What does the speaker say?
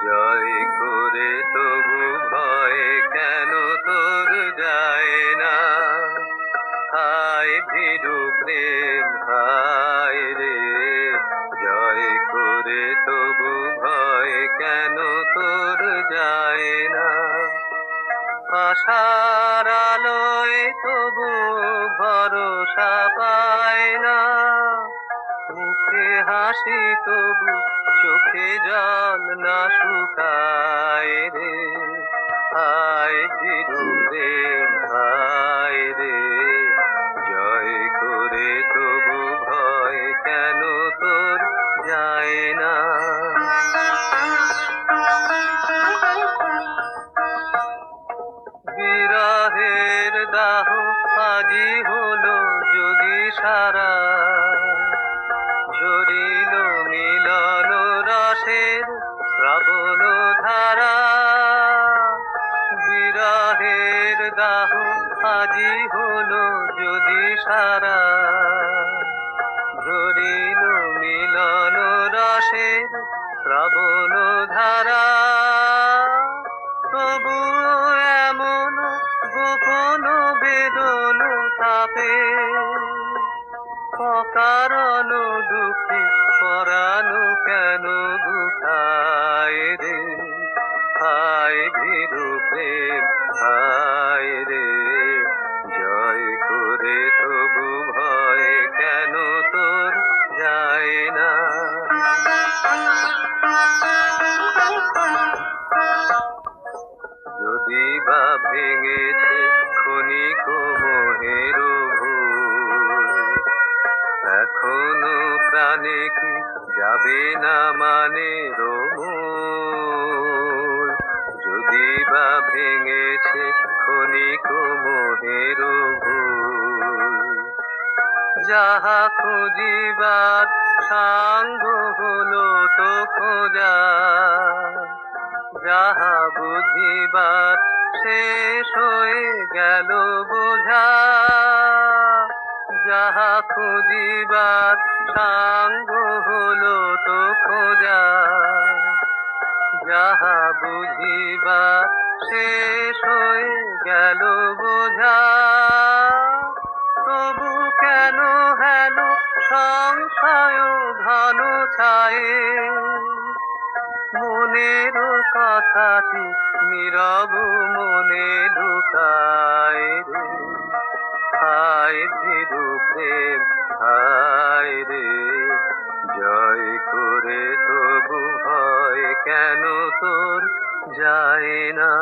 জয় করে তবু ভয় কেন তোর যায় না? হায় ভীরু প্রেম হায় রে, জয় করে তবু ভয় কেন তোর যায় না? আশার আলোয় তবু ভরসা পায় না, মুখে হাসি তবু চোখে জল না শুকায় রে। হায় ভীরু প্রেম হায় রে, জয় করে তবু ভয় কেন তোর যায় না? বিরহের দাহ আজি হলো যদি সারা, ঝরিল মিলন রসের শ্রাবণ ধারা। বিরহের দাহ আজি হলো যদি সারা, ঝরিল মিলন রসের শ্রাবণ ধারা। তবু এমন গোপন বেদন তাপে, অকারণ দুঃখে পরানো কেন দুঃখায় রে। হায় ভীরু প্রেম হায় রে, জয় করে তবু ভয় কেন তোর যায় না? যদি বা ভেঙেছে ক্ষণিক মোহের ভুল, এখনো প্রাণে কি যাবে না মানে রোমূল? যদি বা ভেঙেছে ক্ষণিক মোহের ভুল, যাহা খুঁজিবার সাঙ্গ হলো তো খোঁজা, যাহা বুঝিবার শেষ হয়ে গেল বোঝা। যাহা খুঁজিবার সাঙ্গ হলো তো খোঁজা, যাহা বুঝিবার শেষ হয়ে গেল বোঝা। তবু কেন হেন সংশয় ঘন ছায়ে, মনের কথাটি নীরব মনে লুকায় রে। হায় ভীরু প্রেম হায় রে, জয় করে তবু ভয় কেন তোর যায় না?